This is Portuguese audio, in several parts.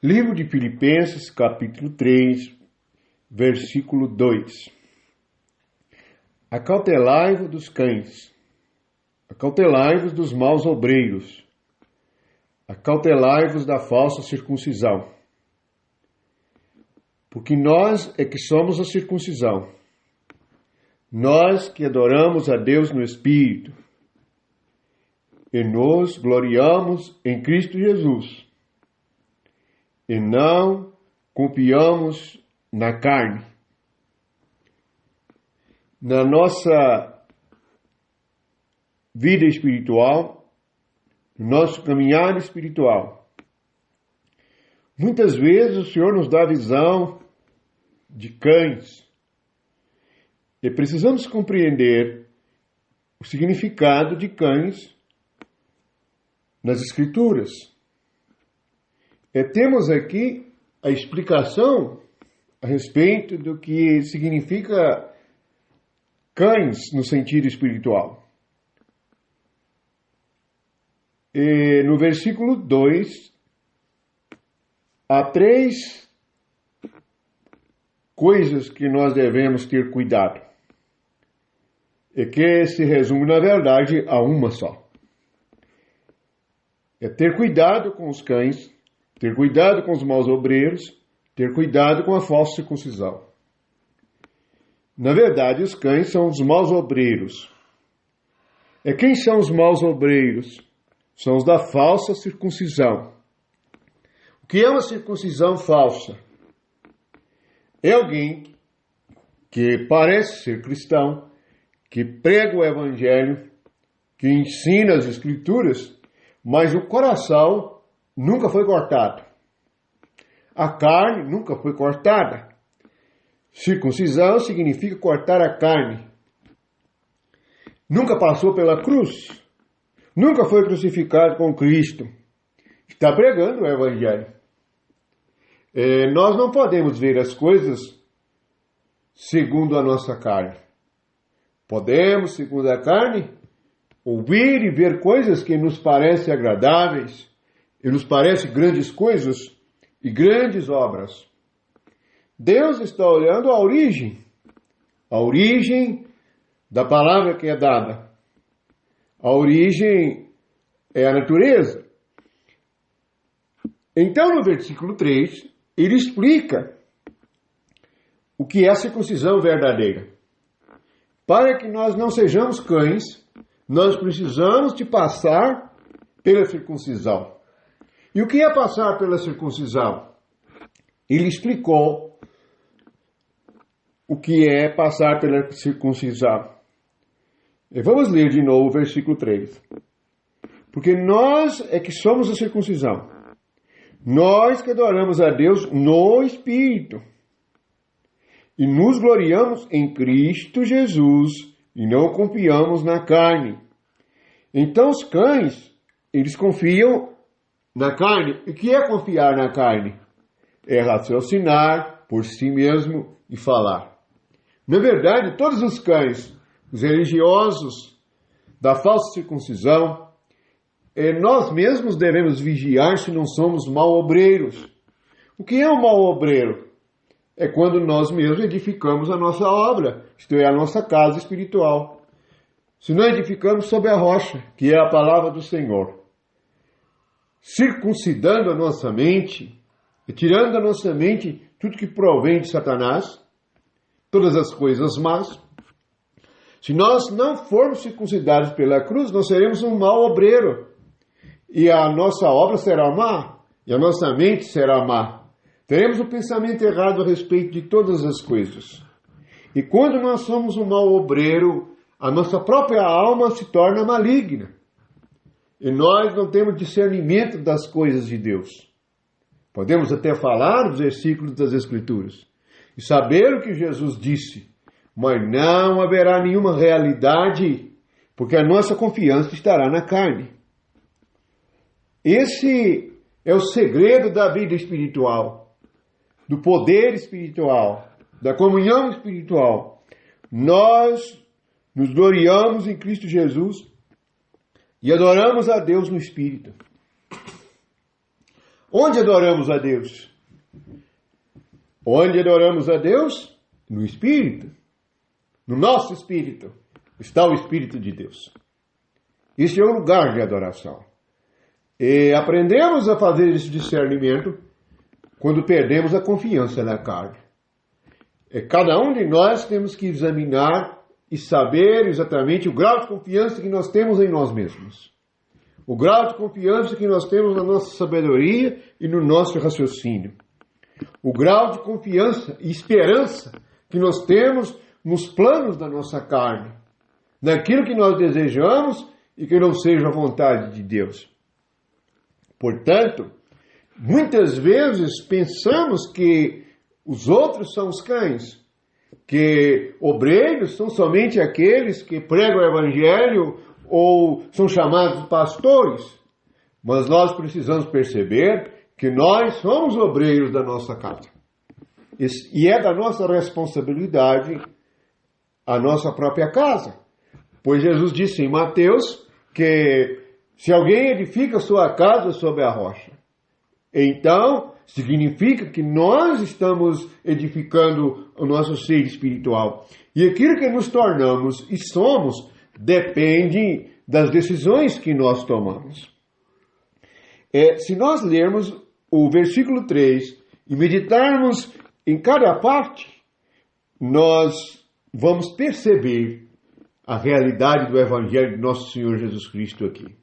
Livro de Filipenses, capítulo 3, versículo 2. Acautelai-vos dos cães, acautelai-vos dos maus obreiros, acautelai-vos da falsa circuncisão. Porque nós é que somos a circuncisão, nós que adoramos a Deus no Espírito, e nos gloriamos em Cristo Jesus, e não confiamos na carne. Na nossa vida espiritual, no nosso caminhar espiritual, muitas vezes o Senhor nos dá a visão de cães, e precisamos compreender o significado de cães nas Escrituras. Temos aqui a explicação a respeito do que significa cães no sentido espiritual. E no versículo 2, há 3 coisas que nós devemos ter cuidado, e que se resume, na verdade, a uma só. É ter cuidado com os cães, ter cuidado com os maus obreiros, ter cuidado com a falsa circuncisão. Na verdade, os cães são os maus obreiros. Quem são os maus obreiros? São os da falsa circuncisão. O que é uma circuncisão falsa? É alguém que parece ser cristão, que prega o evangelho, que ensina as escrituras, mas o coração nunca foi cortado. A carne nunca foi cortada. Circuncisão significa cortar a carne. Nunca passou pela cruz. Nunca foi crucificado com Cristo. Está pregando o evangelho. Nós não podemos ver as coisas segundo a nossa carne. Podemos, segundo a carne, ouvir e ver coisas que nos parecem agradáveis e nos parecem grandes coisas e grandes obras. Deus está olhando a origem da palavra que é dada. A origem é a natureza. Então, no versículo 3, ele explica o que é a circuncisão verdadeira. Para que nós não sejamos cães, nós precisamos de passar pela circuncisão. E o que é passar pela circuncisão? Ele explicou o que é passar pela circuncisão. E vamos ler de novo o versículo 3. Porque nós é que somos a circuncisão. Nós que adoramos a Deus no Espírito. E nos gloriamos em Cristo Jesus e não confiamos na carne. Então os cães, eles confiam na carne. O que é confiar na carne? É raciocinar por si mesmo e falar. Na verdade, todos os cães, os religiosos da falsa circuncisão, nós mesmos devemos vigiar se não somos mal-obreiros. O que é um mal-obreiro? É quando nós mesmos edificamos a nossa obra, isto é, a nossa casa espiritual. Se não edificamos sobre a rocha, que é a palavra do Senhor, circuncidando a nossa mente, tirando da nossa mente tudo que provém de Satanás, todas as coisas más. Se nós não formos circuncidados pela cruz, nós seremos um mau obreiro. E a nossa obra será má, e a nossa mente será má. Teremos o pensamento errado a respeito de todas as coisas. E quando nós somos um mau obreiro, a nossa própria alma se torna maligna. E nós não temos discernimento das coisas de Deus. Podemos até falar os versículos das Escrituras e saber o que Jesus disse, mas não haverá nenhuma realidade, porque a nossa confiança estará na carne. Esse é o segredo da vida espiritual, do poder espiritual, da comunhão espiritual. Nós nos gloriamos em Cristo Jesus e adoramos a Deus no Espírito. Onde adoramos a Deus? Onde adoramos a Deus? No Espírito. No nosso Espírito está o Espírito de Deus. Este é o lugar de adoração. E aprendemos a fazer esse discernimento quando perdemos a confiança na carne. Cada um de nós temos que examinar e saber exatamente o grau de confiança que nós temos em nós mesmos. O grau de confiança que nós temos na nossa sabedoria e no nosso raciocínio. O grau de confiança e esperança que nós temos nos planos da nossa carne. Naquilo que nós desejamos e que não seja a vontade de Deus. Portanto, muitas vezes pensamos que os outros são os cães, que obreiros são somente aqueles que pregam o Evangelho ou são chamados pastores. Mas nós precisamos perceber que nós somos obreiros da nossa casa. E é da nossa responsabilidade a nossa própria casa. Pois Jesus disse em Mateus que se alguém edifica sua casa sobre a rocha, então significa que nós estamos edificando o nosso ser espiritual. E aquilo que nos tornamos e somos depende das decisões que nós tomamos. Se nós lermos o versículo 3 e meditarmos em cada parte, nós vamos perceber a realidade do Evangelho de nosso Senhor Jesus Cristo aqui.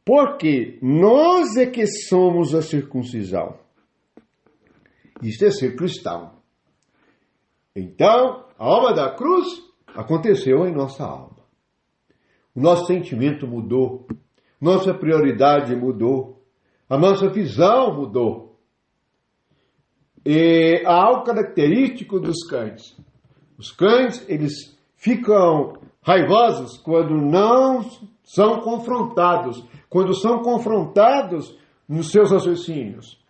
Porque nós é que somos a circuncisão. Isto é ser cristão. Então, a obra da cruz aconteceu em nossa alma. O nosso sentimento mudou. Nossa prioridade mudou. A nossa visão mudou. E há algo característico dos cães. Os cães, eles ficam raivosos quando não são confrontados. Quando são confrontados nos seus raciocínios.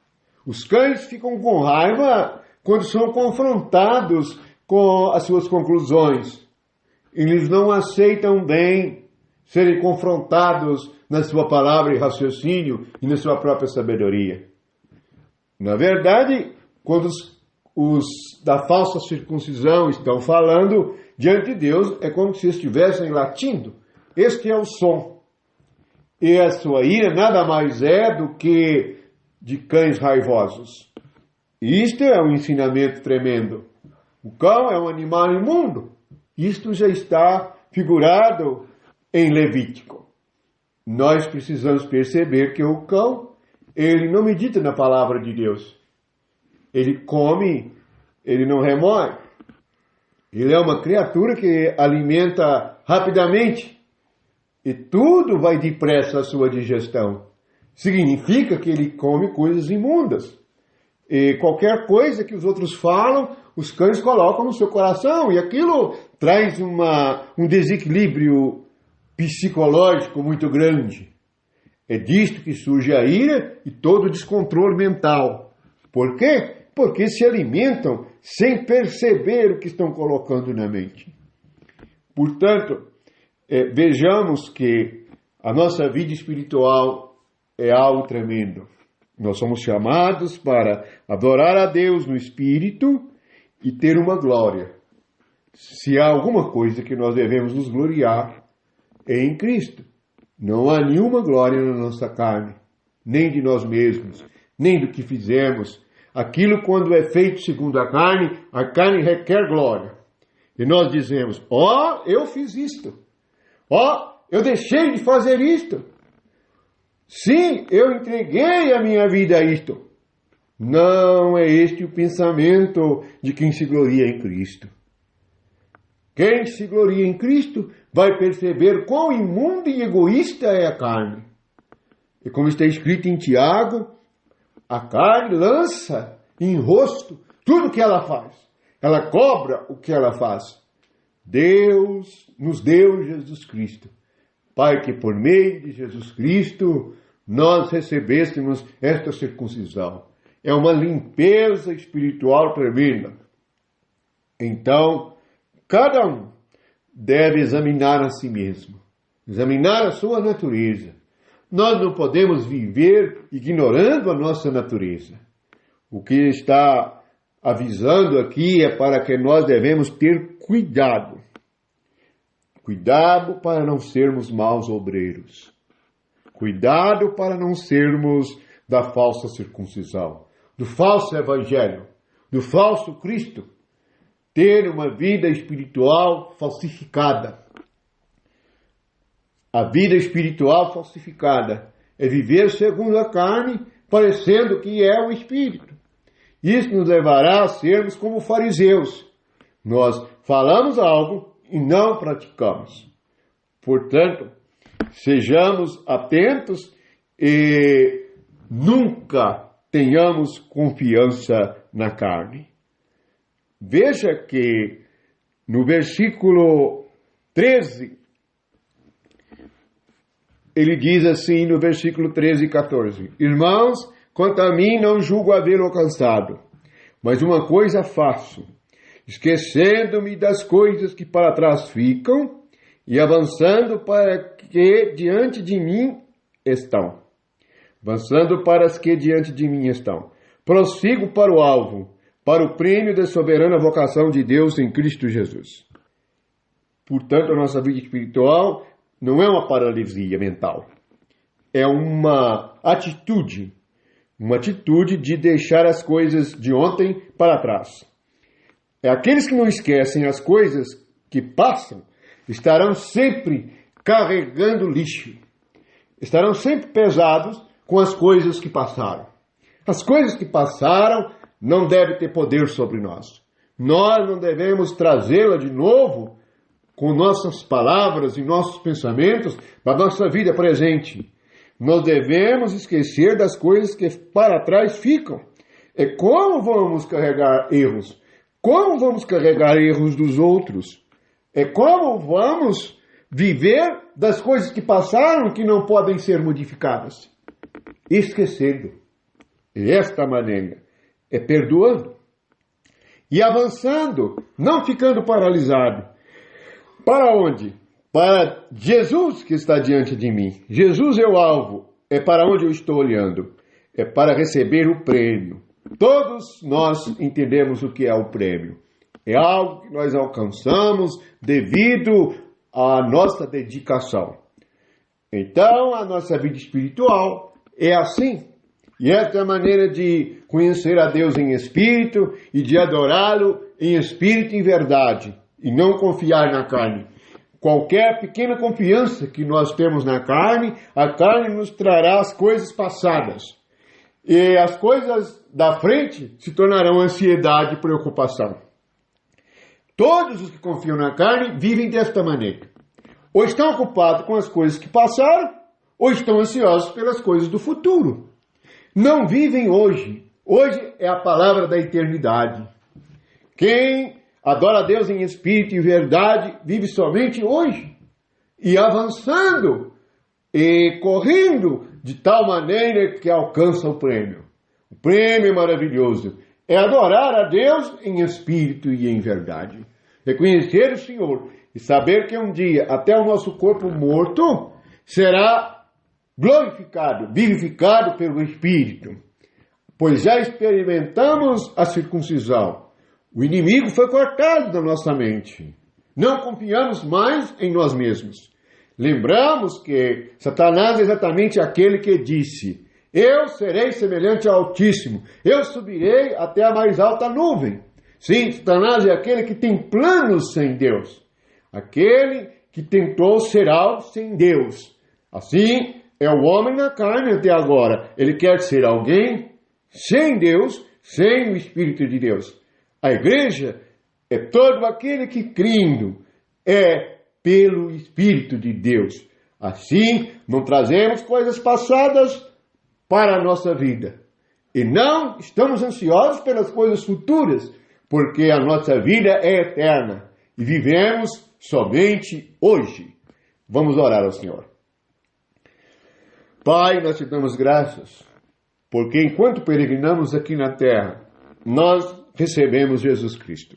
Os cães ficam com raiva quando são confrontados com as suas conclusões. Eles não aceitam bem serem confrontados na sua palavra e raciocínio e na sua própria sabedoria. Na verdade, quando os da falsa circuncisão estão falando diante de Deus, é como se estivessem latindo. Este é o som. E a sua ira nada mais é do que de cães raivosos. E isto é um ensinamento tremendo. O cão é um animal imundo. Isto já está figurado em Levítico. Nós precisamos perceber que o cão, ele não medita na palavra de Deus. Ele come, ele não remói. Ele é uma criatura que alimenta rapidamente. E tudo vai depressa à sua digestão. Significa que ele come coisas imundas. E qualquer coisa que os outros falam, os cães colocam no seu coração. E aquilo traz um desequilíbrio psicológico muito grande. É disto que surge a ira e todo o descontrole mental. Por quê? Porque se alimentam sem perceber o que estão colocando na mente. Portanto, vejamos que a nossa vida espiritual é algo tremendo. Nós somos chamados para adorar a Deus no Espírito e ter uma glória. Se há alguma coisa que nós devemos nos gloriar, é em Cristo. Não há nenhuma glória na nossa carne, nem de nós mesmos, nem do que fizemos. Aquilo, quando é feito segundo a carne requer glória. E nós dizemos, eu fiz isto. Eu deixei de fazer isto. Sim, eu entreguei a minha vida a isto. Não é este o pensamento de quem se gloria em Cristo. Quem se gloria em Cristo vai perceber quão imunda e egoísta é a carne. E como está escrito em Tiago, a carne lança em rosto tudo o que ela faz. Ela cobra o que ela faz. Deus nos deu Jesus Cristo. Pai, que por meio de Jesus Cristo nós recebêssemos esta circuncisão. É uma limpeza espiritual tremenda. Então, cada um deve examinar a si mesmo. Examinar a sua natureza. nós não podemos viver ignorando a nossa natureza. O que está avisando aqui é para que nós devemos ter cuidado. Cuidado para não sermos maus obreiros. Cuidado para não sermos da falsa circuncisão, do falso evangelho, do falso Cristo. Ter uma vida espiritual falsificada. A vida espiritual falsificada é viver segundo a carne, parecendo que é o Espírito. Isso nos levará a sermos como fariseus. Nós falamos algo e não praticamos. Portanto, sejamos atentos e nunca tenhamos confiança na carne. Veja que no versículo 13, ele diz assim no versículo 13 e 14: Irmãos, quanto a mim não julgo havê-lo alcançado, mas uma coisa faço, esquecendo-me das coisas que para trás ficam e avançando para que diante de mim estão. Avançando para as que diante de mim estão. Prossigo para o alvo, para o prêmio da soberana vocação de Deus em Cristo Jesus. Portanto, a nossa vida espiritual não é uma paralisia mental. É uma atitude de deixar as coisas de ontem para trás. É aqueles que não esquecem as coisas que passam, estarão sempre carregando lixo. Estarão sempre pesados com as coisas que passaram. As coisas que passaram não devem ter poder sobre nós. Nós não devemos trazê-la de novo com nossas palavras e nossos pensamentos da nossa vida presente. Nós devemos esquecer das coisas que para trás ficam. É como vamos carregar erros? Como vamos carregar erros dos outros? É como vamos viver das coisas que passaram que não podem ser modificadas? Esquecendo. E esta maneira é perdoando e avançando, não ficando paralisado. Para onde? Para Jesus que está diante de mim. Jesus é o alvo, é para onde eu estou olhando. É para receber o prêmio. Todos nós entendemos o que é o prêmio. É algo que nós alcançamos devido à nossa dedicação. Então, a nossa vida espiritual é assim. E esta é a maneira de conhecer a Deus em espírito e de adorá-lo em espírito e em verdade. E não confiar na carne. Qualquer pequena confiança que nós temos na carne, a carne nos trará as coisas passadas. E as coisas da frente se tornarão ansiedade e preocupação. Todos os que confiam na carne vivem desta maneira. Ou estão ocupados com as coisas que passaram, ou estão ansiosos pelas coisas do futuro. Não vivem hoje. Hoje é a palavra da eternidade. Quem adora a Deus em espírito e verdade vive somente hoje. E avançando e correndo de tal maneira que alcança o prêmio. O prêmio é maravilhoso. É adorar a Deus em espírito e em verdade. Reconhecer o Senhor e saber que um dia até o nosso corpo morto será glorificado, vivificado pelo Espírito. Pois já experimentamos a circuncisão. O inimigo foi cortado da nossa mente. Não confiamos mais em nós mesmos. Lembramos que Satanás é exatamente aquele que disse: eu serei semelhante ao Altíssimo, eu subirei até a mais alta nuvem. Sim, Satanás é aquele que tem planos sem Deus. Aquele que tentou ser algo sem Deus. Assim é o homem na carne até agora. Ele quer ser alguém sem Deus, sem o Espírito de Deus. A igreja é todo aquele que crendo é pelo Espírito de Deus. Assim, não trazemos coisas passadas para a nossa vida. E não estamos ansiosos pelas coisas futuras, porque a nossa vida é eterna e vivemos somente hoje. Vamos orar ao Senhor. Pai, nós te damos graças, porque enquanto peregrinamos aqui na terra, nós recebemos Jesus Cristo.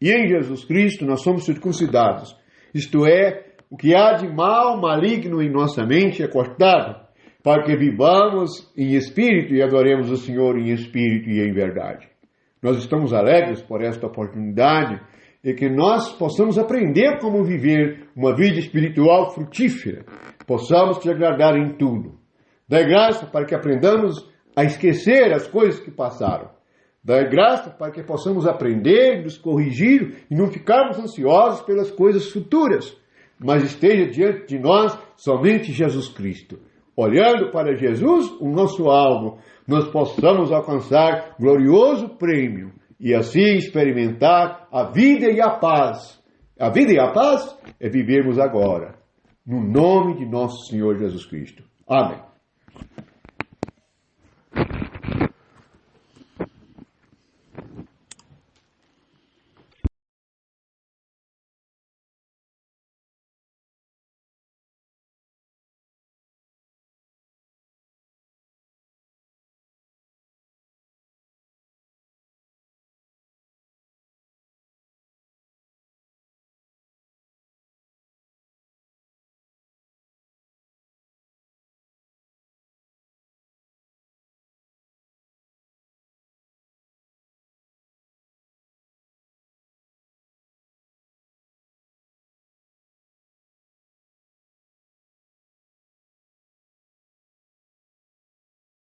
E em Jesus Cristo nós somos circuncidados. Isto é, o que há de mal, maligno em nossa mente é cortado. para que vivamos em espírito e adoremos o Senhor em espírito e em verdade. Nós estamos alegres por esta oportunidade e que nós possamos aprender como viver uma vida espiritual frutífera, possamos te agradar em tudo. Dai graça para que aprendamos a esquecer as coisas que passaram. Dai graça para que possamos aprender, nos corrigir e não ficarmos ansiosos pelas coisas futuras, mas esteja diante de nós somente Jesus Cristo. Olhando para Jesus, o nosso alvo, nós possamos alcançar glorioso prêmio e assim experimentar a vida e a paz. A vida e a paz é vivermos agora, no nome de nosso Senhor Jesus Cristo. Amém.